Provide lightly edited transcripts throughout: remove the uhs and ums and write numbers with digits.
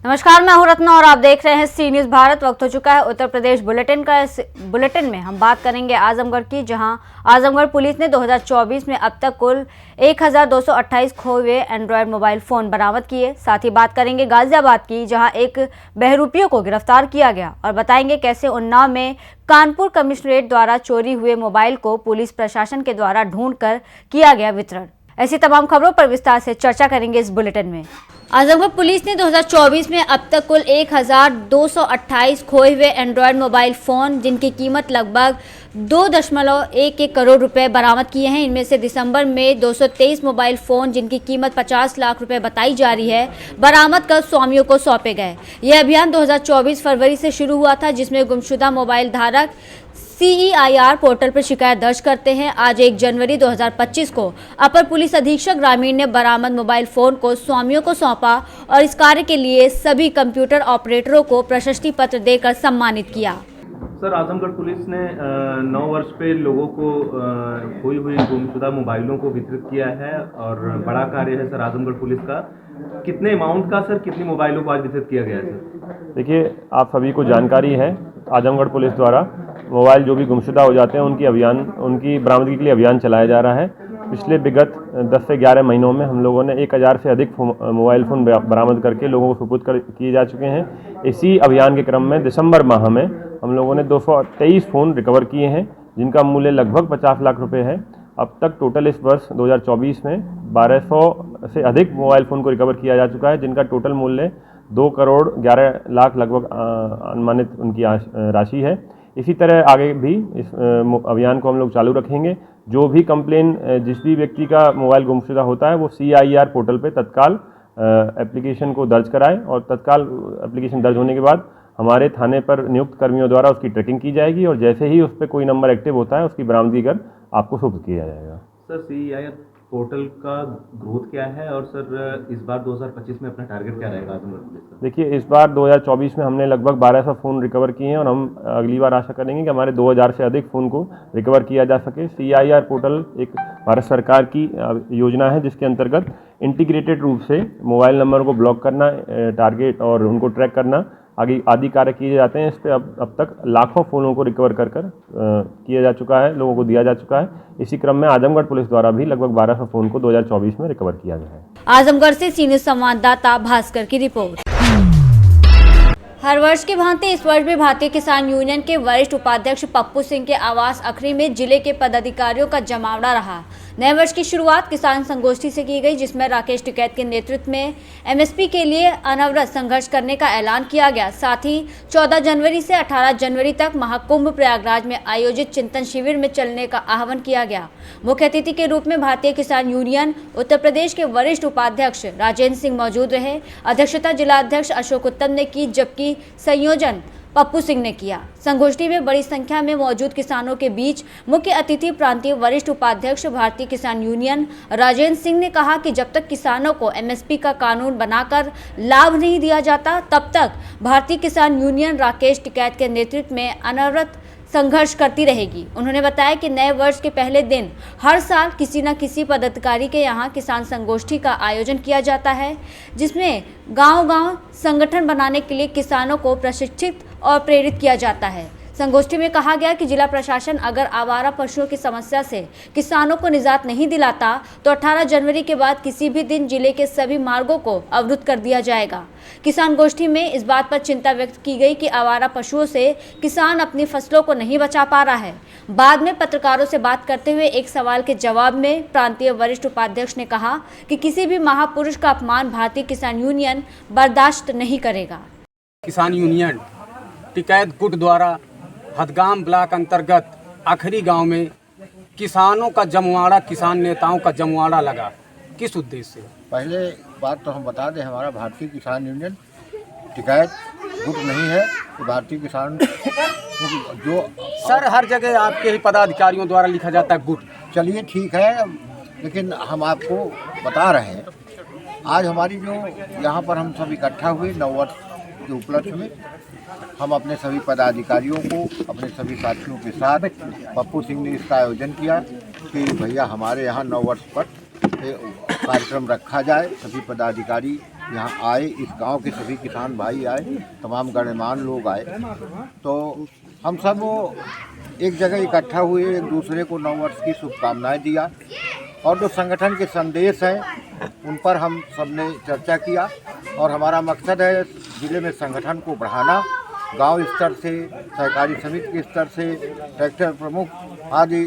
नमस्कार, मैं हूं रत्ना और आप देख रहे हैं सी न्यूज़ भारत। वक्त हो चुका है उत्तर प्रदेश बुलेटिन में हम बात करेंगे आजमगढ़ की, जहां आजमगढ़ पुलिस ने 2024 में अब तक कुल 1228 खोए हुए एंड्रॉयड मोबाइल फोन बरामद किए। साथ ही बात करेंगे गाजियाबाद की, जहां एक बहरूपियों को गिरफ्तार किया गया, और बताएंगे कैसे उन्नाव में कानपुर कमिश्नरेट द्वारा चोरी हुए मोबाइल को पुलिस प्रशासन के द्वारा ढूंढ कर किया गया वितरण। ऐसी तमाम खबरों पर विस्तार से चर्चा करेंगे इस बुलेटिन में। आजमगढ़ पुलिस ने 2024 में अब तक कुल 1228 खोए हुए एंड्रॉयड मोबाइल फ़ोन, जिनकी कीमत लगभग 2.11 करोड़ रुपए बरामद किए हैं। इनमें से दिसंबर में 223 मोबाइल फ़ोन, जिनकी कीमत 50 लाख रुपए बताई जा रही है, बरामद कर स्वामियों को सौंपे गए। यह अभियान 2024 फरवरी से शुरू हुआ था, जिसमें गुमशुदा मोबाइल धारक CEIR पोर्टल पर शिकायत दर्ज करते हैं। आज 1 जनवरी 2025 को अपर पुलिस अधीक्षक ग्रामीण ने बरामद मोबाइल फोन को स्वामियों को सौंपा और इस कार्य के लिए सभी कंप्यूटर ऑपरेटरों को प्रशस्ति पत्र देकर सम्मानित किया। सर, आजमगढ़ पुलिस ने 9 वर्ष पे लोगों को खोई हुई गुमशुदा मोबाइलों को वितरित किया है और बड़ा कार्य है सर आजमगढ़ पुलिस का। कितने अमाउंट का सर, कितनी मोबाइलों को आज वितरित किया गया है सर? देखिए, आप सभी को जानकारी है, आजमगढ़ पुलिस द्वारा मोबाइल जो भी गुमशुदा हो जाते हैं उनकी बरामदगी के लिए अभियान चलाया जा रहा है। पिछले विगत 10 से 11 महीनों में हम लोगों ने 1000 से अधिक मोबाइल फ़ोन बरामद करके लोगों को सुपुर्द किए जा चुके हैं। इसी अभियान के क्रम में दिसंबर माह में हम लोगों ने 223 फ़ोन रिकवर किए हैं, जिनका मूल्य लगभग 50 लाख रुपए है। अब तक टोटल इस वर्ष 2024 में 1200 से अधिक मोबाइल फ़ोन को रिकवर किया जा चुका है, जिनका टोटल मूल्य 2 करोड़ 11 लाख लगभग अनुमानित उनकी राशि है। इसी तरह आगे भी इस अभियान को हम लोग चालू रखेंगे। जो भी कंप्लेन जिस भी व्यक्ति का मोबाइल गुमशुदा होता है, वो CIR पोर्टल पे तत्काल एप्लीकेशन को दर्ज कराए, और तत्काल एप्लीकेशन दर्ज होने के बाद हमारे थाने पर नियुक्त कर्मियों द्वारा उसकी ट्रैकिंग की जाएगी, और जैसे ही उस पर कोई नंबर एक्टिव होता है, उसकी बरामदगी कर आपको सुपुर्द किया जाएगा। सर, CIR पोर्टल का ग्रोथ क्या है, और सर इस बार 2025 में अपना टारगेट क्या रहेगा आजमगढ़ पुलिस का? देखिए, इस बार 2024 में हमने लगभग 1200 फ़ोन रिकवर किए हैं, और हम अगली बार आशा करेंगे कि हमारे 2000 से अधिक फ़ोन को रिकवर किया जा सके। CIR पोर्टल एक भारत सरकार की योजना है, जिसके अंतर्गत इंटीग्रेटेड रूप से मोबाइल नंबर को ब्लॉक करना, टारगेट और उनको ट्रैक करना आदि कार्य किए जाते हैं। इस पर अब तक लाखों फ़ोनों को रिकवर कर किया जा चुका है, लोगों को दिया जा चुका है। इसी क्रम में आजमगढ़ पुलिस द्वारा भी लगभग 1200 फ़ोन को 2024 में रिकवर किया गया है। आजमगढ़ से सीनियर संवाददाता भास्कर की रिपोर्ट। हर वर्ष की भांति इस वर्ष भी भारतीय किसान यूनियन के वरिष्ठ उपाध्यक्ष पप्पू सिंह के आवास अखरी में जिले के पदाधिकारियों का जमावड़ा रहा। नए वर्ष की शुरुआत किसान संगोष्ठी से की गई, जिसमें राकेश टिकैत के नेतृत्व में MSP के लिए अनवरत संघर्ष करने का ऐलान किया गया। साथ ही 14 जनवरी से 18 जनवरी तक महाकुंभ प्रयागराज में आयोजित चिंतन शिविर में चलने का आह्वान किया गया। मुख्य अतिथि के रूप में भारतीय किसान यूनियन उत्तर प्रदेश के वरिष्ठ उपाध्यक्ष राजेंद्र सिंह मौजूद रहे। अध्यक्षता जिला अध्यक्ष अशोक उत्तम ने की, जबकि संयोजन पप्पू सिंह ने किया। संगोष्ठी में बड़ी संख्या में मौजूद किसानों के बीच मुख्य अतिथि प्रांतीय वरिष्ठ उपाध्यक्ष भारतीय किसान यूनियन राजेंद्र सिंह ने कहा कि जब तक किसानों को MSP का कानून बनाकर लाभ नहीं दिया जाता, तब तक भारतीय किसान यूनियन राकेश टिकैत के नेतृत्व में अनवरत संघर्ष करती रहेगी। उन्होंने बताया कि नए वर्ष के पहले दिन हर साल किसी न किसी पदाधिकारी के यहाँ किसान संगोष्ठी का आयोजन किया जाता है, जिसमें गांव-गांव संगठन बनाने के लिए किसानों को प्रशिक्षित और प्रेरित किया जाता है। संगोष्ठी में कहा गया कि जिला प्रशासन अगर आवारा पशुओं की समस्या से किसानों को निजात नहीं दिलाता, तो 18 जनवरी के बाद किसी भी दिन जिले के सभी मार्गों को अवरुद्ध कर दिया जाएगा। किसान गोष्ठी में इस बात पर चिंता व्यक्त की गई कि आवारा पशुओं से किसान अपनी फसलों को नहीं बचा पा रहा है। बाद में पत्रकारों से बात करते हुए एक सवाल के जवाब में प्रांतीय वरिष्ठ उपाध्यक्ष ने कहा कि किसी भी महापुरुष का अपमान भारतीय किसान यूनियन बर्दाश्त नहीं करेगा। किसान यूनियन टिकैत गुट द्वारा हदगाम ब्लॉक अंतर्गत आखिरी गांव में किसानों का जमवाड़ा, किसान नेताओं का जमवाड़ा लगा। किस उद्देश्य से? पहले बात तो हम बता दें, हमारा भारतीय किसान यूनियन टिकैत गुट नहीं है। तो भारतीय किसान जो सर हर जगह आपके ही पदाधिकारियों द्वारा लिखा जाता है गुट। चलिए ठीक है, लेकिन हम आपको बता रहे हैं आज हमारी जो यहाँ पर हम सब इकट्ठा हुए 9 वर्ष के उपलक्ष्य में, हम अपने सभी पदाधिकारियों को, अपने सभी साथियों के साथ पप्पू सिंह ने इसका आयोजन किया कि भैया हमारे यहाँ 9 वर्ष पर कार्यक्रम रखा जाए। सभी पदाधिकारी यहाँ आए, इस गांव के सभी किसान भाई आए, तमाम गणमान्य लोग आए, तो हम सब एक जगह इकट्ठा हुए, एक दूसरे को 9 वर्ष की शुभकामनाएं दिया और जो संगठन के संदेश हैं उन पर हम सब ने चर्चा किया। और हमारा मकसद है ज़िले में संगठन को बढ़ाना, गांव स्तर से, सहकारी समिति के स्तर से, ट्रैक्टर प्रमुख आदि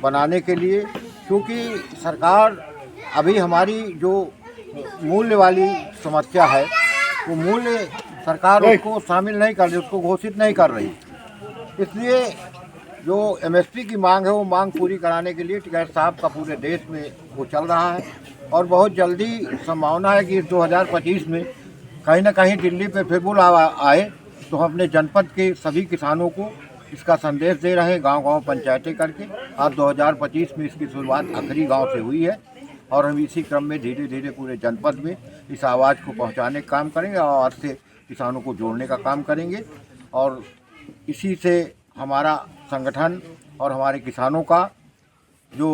बनाने के लिए, क्योंकि सरकार अभी हमारी जो मूल्य वाली समस्या है वो मूल्य सरकार उसको शामिल नहीं कर रही, उसको घोषित नहीं कर रही। इसलिए जो एमएसपी की मांग है वो मांग पूरी कराने के लिए टिकैत साहब का पूरे देश में वो चल रहा है और बहुत जल्दी संभावना है कि इस 2025 में कहीं ना कहीं दिल्ली पे फिर बुलावा आए तो हम अपने जनपद के सभी किसानों को इसका संदेश दे रहे हैं, गांव-गांव पंचायतें करके। आज 2025 में इसकी शुरुआत आखिरी गांव से हुई है और हम इसी क्रम में धीरे धीरे पूरे जनपद में इस आवाज़ को पहुंचाने का काम करेंगे और आज से किसानों को जोड़ने का काम करेंगे और इसी से हमारा संगठन और हमारे किसानों का जो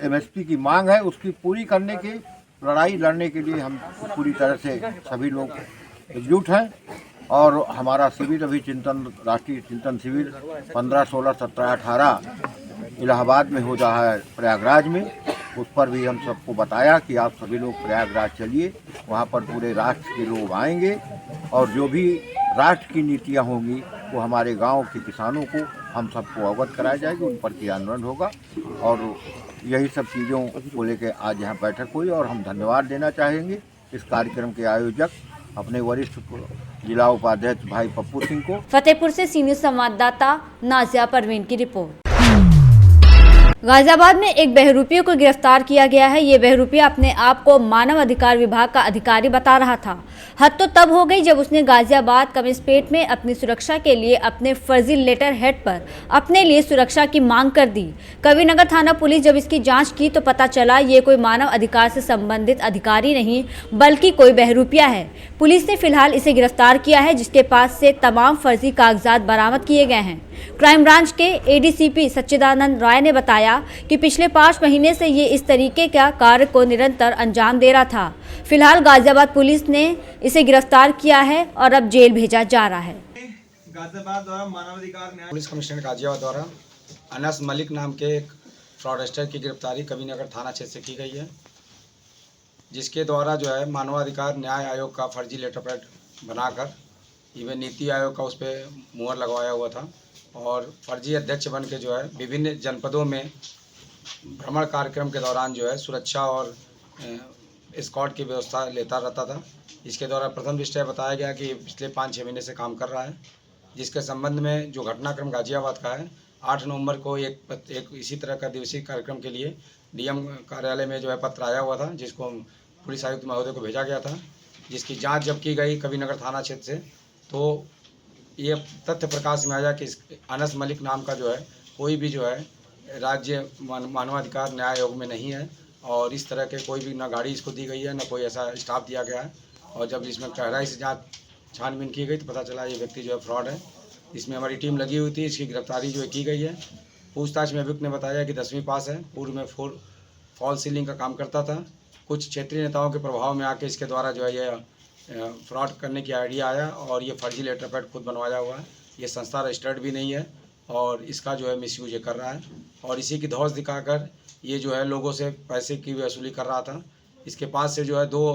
एमएसपी की मांग है उसकी पूरी करने की लड़ाई लड़ने के लिए हम पूरी तरह से सभी लोग एकजुट हैं। और हमारा शिविर अभी राष्ट्रीय चिंतन शिविर 15, 16, 17, 18 इलाहाबाद में हो रहा है, प्रयागराज में। उस पर भी हम सबको बताया कि आप सभी लोग प्रयागराज चलिए, वहाँ पर पूरे राष्ट्र के लोग आएंगे और जो भी राष्ट्र की नीतियाँ होंगी वो हमारे गांव के किसानों को हम सबको अवगत कराया जाएगी, उन पर क्रियान्वयन होगा। और यही सब चीज़ों को लेकर आज यहाँ बैठक हुई और हम धन्यवाद देना चाहेंगे इस कार्यक्रम के आयोजक अपने वरिष्ठ जिला उपाध्यक्ष भाई पप्पू सिंह को। फतेहपुर से सीनियर संवाददाता नाजिया परवीन की रिपोर्ट। गाजियाबाद में एक बहरूपिये को गिरफ्तार किया गया है। ये बहरूपिया अपने आप को मानव अधिकार विभाग का अधिकारी बता रहा था। हद तो तब हो गई जब उसने गाजियाबाद कमिश्नरेट में अपनी सुरक्षा के लिए अपने फर्जी लेटर हेड पर अपने लिए सुरक्षा की मांग कर दी। कविनगर थाना पुलिस जब इसकी जांच की तो पता चला ये कोई मानव अधिकार से संबंधित अधिकारी नहीं बल्कि कोई बहरूपिया है। पुलिस ने फिलहाल इसे गिरफ्तार किया है, जिसके पास से तमाम फर्जी कागजात बरामद किए गए हैं। क्राइम ब्रांच के एडीसीपी सच्चिदानंद राय ने बताया कि पिछले 5 महीने से ये इस तरीके का कार्य को निरंतर अंजाम दे रहा था। फिलहाल गाजियाबाद पुलिस ने इसे गिरफ्तार किया है और अब जेल भेजा जा रहा है। गाजियाबाद द्वारा मानवाधिकार न्याय पुलिस कमिश्नर गाजियाबाद द्वारा अनस मलिक नाम के एक फ्रॉडस्टर की गिरफ्तारी कविनगर थाना क्षेत्र से की गई है, जिसके द्वारा जो है मानवाधिकार न्याय आयोग का फर्जी लेटर पैड बनाकर इवन नीति आयोग का उस पर मुहर लगवाया हुआ था और फर्जी अध्यक्ष बन के जो है विभिन्न जनपदों में भ्रमण कार्यक्रम के दौरान जो है सुरक्षा और स्कॉट की व्यवस्था लेता रहता था। इसके द्वारा प्रथम दृष्टया बताया गया कि पिछले 5-6 महीने से काम कर रहा है, जिसके संबंध में जो घटनाक्रम गाजियाबाद का है 8 नवंबर को एक इसी तरह का दिवसीय कार्यक्रम के लिए डीएम कार्यालय में जो है पत्र आया हुआ था, जिसको पुलिस आयुक्त महोदय को भेजा गया था। जिसकी जांच जब की गई कविनगर थाना क्षेत्र से तो ये तथ्य प्रकाश में आया कि अनस मलिक नाम का जो है कोई भी जो है राज्य मानवाधिकार न्याय आयोग में नहीं है और इस तरह के कोई भी ना गाड़ी इसको दी गई है ना कोई ऐसा स्टाफ दिया गया है। और जब इसमें गहराई से जांच छानबीन की गई तो पता चला ये व्यक्ति जो है फ्रॉड है। इसमें हमारी टीम लगी हुई थी, इसकी गिरफ्तारी जो है की गई है। पूछताछ में अभियुक्त ने बताया कि 10वीं पास है, पूर्व में फॉल सीलिंग का काम करता था। कुछ क्षेत्रीय नेताओं के प्रभाव में आके इसके द्वारा जो है ये फ्रॉड करने की आइडिया आया और ये फर्जी लेटर पैड खुद बनवाया हुआ है। ये संस्था रजिस्टर्ड भी नहीं है और इसका जो है मिसयूज ये कर रहा है और इसी की धौंस दिखाकर ये जो है लोगों से पैसे की वसूली कर रहा था। इसके पास से जो है 2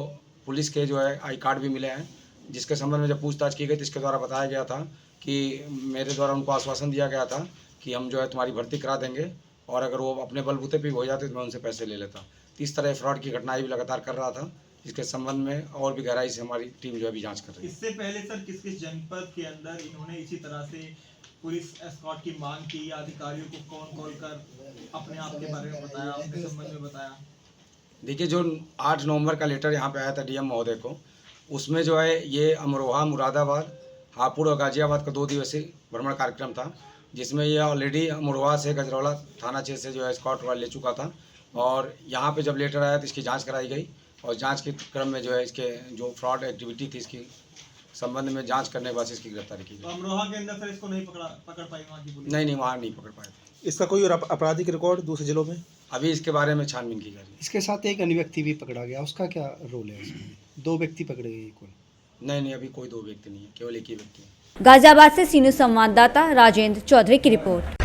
पुलिस के जो है आई कार्ड भी मिले हैं, जिसके संबंध में जब पूछताछ की गई तो इसके द्वारा बताया गया था कि मेरे द्वारा उनको आश्वासन दिया गया था कि हम जो है तुम्हारी भर्ती करा देंगे और अगर वो अपने बलबूते पे भी हो जाते तो मैं उनसे पैसे ले लेता। इस तरह फ्रॉड की घटनाएं भी लगातार कर रहा था, इसके संबंध में और भी गहराई से हमारी टीम जो है अभी जांच कर रही है। इससे पहले सर किस किस जनपद के अंदर इन्होंने इसी तरह से पुलिस एस्कॉर्ट की मांग की या अधिकारियों को कॉल कर अपने आप के बारे में बताया, अपने संबंध में बताया? देखिए, जो 8 नवंबर का लेटर यहाँ पे आया था डीएम महोदय को, उसमें जो है ये अमरोहा, मुरादाबाद, हापुड़ और गाजियाबाद का 2 दिवसीय भ्रमण कार्यक्रम था, जिसमें ये ऑलरेडी अमरोहा से गजरौला थाना क्षेत्र से जो है एस्कॉर्ट ले चुका था और यहाँ पे जब लेटर आया तो इसकी जांच कराई गई और जांच के क्रम में जो है इसके जो फ्रॉड एक्टिविटी थी इसकी संबंध में जांच करने के बाद इसकी गिरफ्तारी की तो गई। अमरोहा के अंदर सर इसको नहीं पकड़ पाई वहाँ की पुलिस? नहीं, वहाँ नहीं पकड़ पाए थे। इसका कोई और आपराधिक रिकॉर्ड दूसरे जिलों में? अभी इसके बारे में छानबीन की जा रही है। इसके साथ एक अन्य व्यक्ति भी पकड़ा गया, उसका क्या रोल है इसमें? 2 व्यक्ति पकड़े गए कुल? नहीं, अभी कोई 2 व्यक्ति नहीं है, केवल एक ही व्यक्ति है। गाजियाबाद से सीनियर संवाददाता राजेंद्र चौधरी की रिपोर्ट।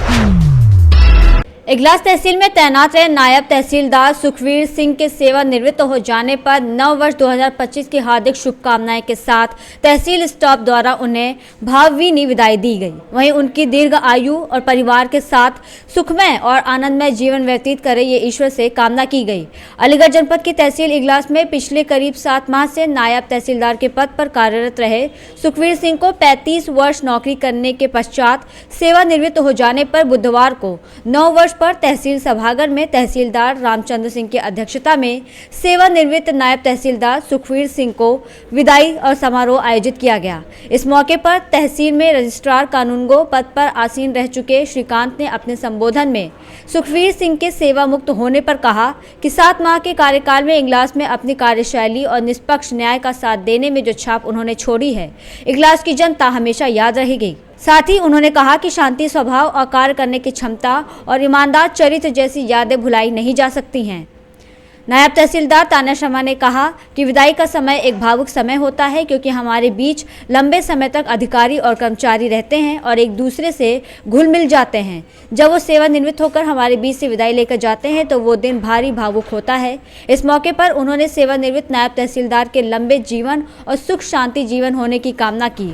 इगलास तहसील में तैनात रहे नायब तहसीलदार सुखवीर सिंह के सेवानिवृत्त हो जाने पर नव वर्ष 2025 की हार्दिक शुभकामनाएं के साथ तहसील स्टाफ द्वारा उन्हें भावभीनी विदाई दी गई। वहीं उनकी दीर्घ आयु और परिवार के साथ सुखमय और आनंदमय जीवन व्यतीत करे ये ईश्वर से कामना की गई। अलीगढ़ जनपद की तहसील इगलास में पिछले करीब 7 माह से नायब तहसीलदार के पद पर कार्यरत रहे सुखवीर सिंह को 35 वर्ष नौकरी करने के पश्चात सेवानिवृत्त हो जाने पर बुधवार को 9 वर्ष पर तहसील सभागार में तहसीलदार रामचंद्र सिंह की अध्यक्षता में सेवानिवृत्त नायब तहसीलदार सुखवीर सिंह को विदाई और समारोह आयोजित किया गया। इस मौके पर तहसील में रजिस्ट्रार कानूनगो पद पर आसीन रह चुके श्रीकांत ने अपने संबोधन में सुखवीर सिंह के सेवा मुक्त होने पर कहा कि 7 माह के कार्यकाल में इगलास में अपनी कार्यशैली और निष्पक्ष न्याय का साथ देने में जो छाप उन्होंने छोड़ी है, इगलास की जनता हमेशा याद रहेगी। साथ ही उन्होंने कहा कि शांति स्वभाव और कार्य करने की क्षमता और ईमानदार चरित्र जैसी यादें भुलाई नहीं जा सकती हैं। नायब तहसीलदार तान्या शर्मा ने कहा कि विदाई का समय एक भावुक समय होता है, क्योंकि हमारे बीच लंबे समय तक अधिकारी और कर्मचारी रहते हैं और एक दूसरे से घुल मिल जाते हैं। जब वो सेवानिवृत्त होकर हमारे बीच से विदाई लेकर जाते हैं तो वो दिन भारी भावुक होता है। इस मौके पर उन्होंने सेवानिवृत्त नायब तहसीलदार के लंबे जीवन और सुख शांति जीवन होने की कामना की।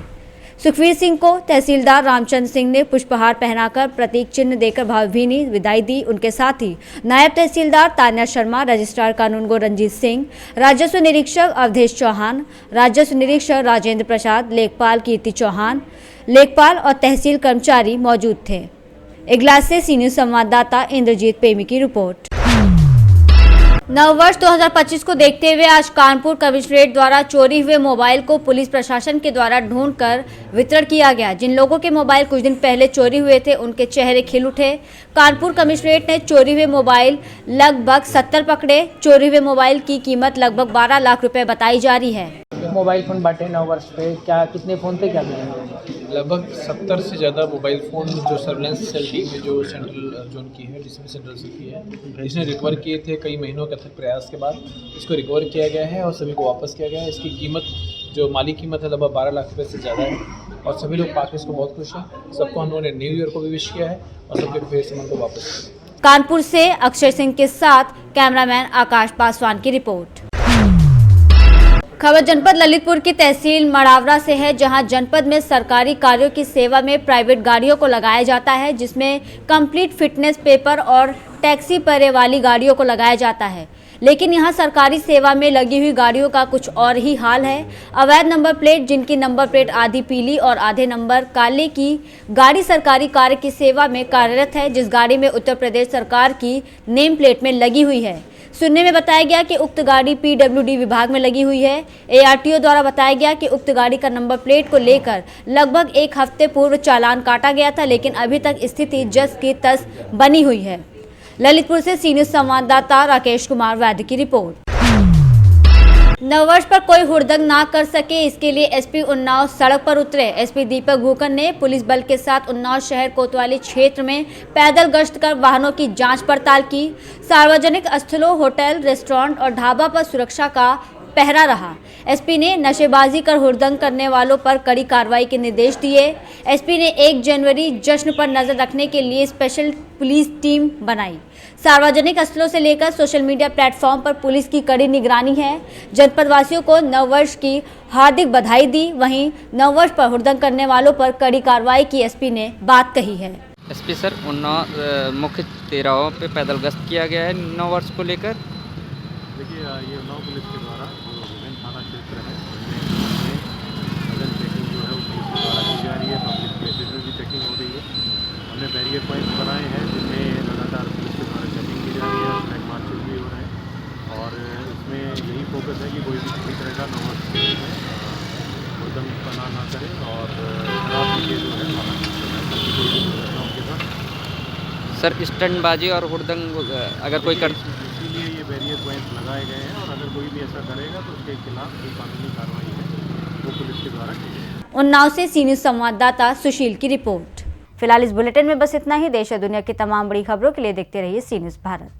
सुखवीर सिंह को तहसीलदार रामचंद्र सिंह ने पुष्पहार पहनाकर प्रतीक चिन्ह देकर भावभीनी विदाई दी। उनके साथ ही नायब तहसीलदार तान्या शर्मा, रजिस्ट्रार कानूनगो रंजीत सिंह, राजस्व निरीक्षक अवधेश चौहान, राजस्व निरीक्षक राजेंद्र प्रसाद, लेखपाल कीर्ति चौहान, लेखपाल और तहसील कर्मचारी मौजूद थे। इगलास से सीनियर संवाददाता इंद्रजीत प्रेमी की रिपोर्ट। नववर्ष 2025 को देखते हुए आज कानपुर कमिश्नरेट द्वारा चोरी हुए मोबाइल को पुलिस प्रशासन के द्वारा ढूंढकर वितरण किया गया। जिन लोगों के मोबाइल कुछ दिन पहले चोरी हुए थे उनके चेहरे खिल उठे। कानपुर कमिश्नरेट ने चोरी हुए मोबाइल लगभग 70 पकड़े। चोरी हुए मोबाइल की कीमत लगभग 12 लाख रुपए बताई जा रही है। मोबाइल फ़ोन बांटे 9 वर्ष पे, क्या कितने फ़ोन थे, क्या मिलेंगे? लगभग 70 से ज़्यादा मोबाइल फ़ोन जो सर्वेलेंस सेल टीम है जो सेंट्रल जोन की है, जिसमें सेंट्रल से की है, इसने रिकवर किए थे। कई महीनों के अथक प्रयास के बाद इसको रिकवर किया गया है और सभी को वापस किया गया है। इसकी कीमत जो माली कीमत है लगभग 12 लाख रुपये से ज़्यादा है और सभी लोग पाके इसको बहुत खुश हैं। सबको हम लोगों ने न्यू ईयर को भी विश किया है और सबके फेर से मन को वापस किया। कानपुर से अक्षय सिंह के साथ कैमरामैन आकाश पासवान की रिपोर्ट। खबर जनपद ललितपुर की तहसील मड़ावरा से है, जहां जनपद में सरकारी कार्यों की सेवा में प्राइवेट गाड़ियों को लगाया जाता है, जिसमें कंप्लीट फिटनेस पेपर और टैक्सी परे वाली गाड़ियों को लगाया जाता है। लेकिन यहां सरकारी सेवा में लगी हुई गाड़ियों का कुछ और ही हाल है। अवैध नंबर प्लेट, जिनकी नंबर प्लेट आधी पीली और आधे नंबर काले की गाड़ी सरकारी कार्य की सेवा में कार्यरत है, जिस गाड़ी में उत्तर प्रदेश सरकार की नेम प्लेट में लगी हुई है। सुनने में बताया गया कि उक्त गाड़ी पीडब्ल्यूडी विभाग में लगी हुई है। एआरटीओ द्वारा बताया गया कि उक्त गाड़ी का नंबर प्लेट को लेकर लगभग 1 हफ्ते पूर्व चालान काटा गया था, लेकिन अभी तक स्थिति जस की तस बनी हुई है। ललितपुर से सीनियर संवाददाता राकेश कुमार वैद्य की रिपोर्ट। नववर्ष पर कोई हुड़दंग ना कर सके, इसके लिए एसपी उन्नाव सड़क पर उतरे। एसपी दीपक भूकन ने पुलिस बल के साथ उन्नाव शहर कोतवाली क्षेत्र में पैदल गश्त कर वाहनों की जांच पड़ताल की। सार्वजनिक स्थलों, होटल, रेस्टोरेंट और ढाबा पर सुरक्षा का पहरा रहा। एसपी ने नशेबाजी कर हुड़दंग करने वालों पर कड़ी कार्रवाई के निर्देश दिए। एसपी ने 1 जनवरी जश्न पर नजर रखने के लिए स्पेशल पुलिस टीम बनाई। सार्वजनिक स्थलों से लेकर सोशल मीडिया प्लेटफॉर्म पर पुलिस की कड़ी निगरानी है। जनपद वासियों को नववर्ष की हार्दिक बधाई दी। वहीं नववर्ष पर हुड़दंग करने वालों पर कड़ी कार्रवाई की एसपी ने बात कही है। एसपी सर, उन्नाव मुख्य तेराहों पे पैदल गश्त किया गया है नववर्ष को लेकर। देखिए, ये उन्नाव पुलिस के द्वारा जो विभिन्न थाना क्षेत्र है उनमें सघन चेकिंग जो है वो पुलिस के द्वारा की जा रही है। पब्लिक प्लेसेस में भी चेकिंग हो रही है। हमने बैरियर पॉइंट्स बनाए हैं जिनमें लगातार पुलिस के द्वारा चेकिंग की जा रही है, फ्लैग मार्चेस भी हो रहे हैं और इसमें यही फोकस है कि कोई भी किसी तरह का नववर्ष में हुड़दंग पना ना करे और शराब पी के जो है वाहन चलाए, कोई भी दुर्घटना उनके साथ। सर, स्टंटबाजी और हुड़दंग अगर कोई कर, इसीलिए ये बैरियर पॉइंट्स लगाए गए हैं और अगर कोई भी ऐसा करेगा तो उसके खिलाफ जो कानूनी कार्रवाई है वो पुलिस के द्वारा की गई। उन्नाव से सी न्यूज़ संवाददाता सुशील की रिपोर्ट। फिलहाल इस बुलेटिन में बस इतना ही। देश और दुनिया की तमाम बड़ी खबरों के लिए देखते रहिए सी न्यूज़ भारत।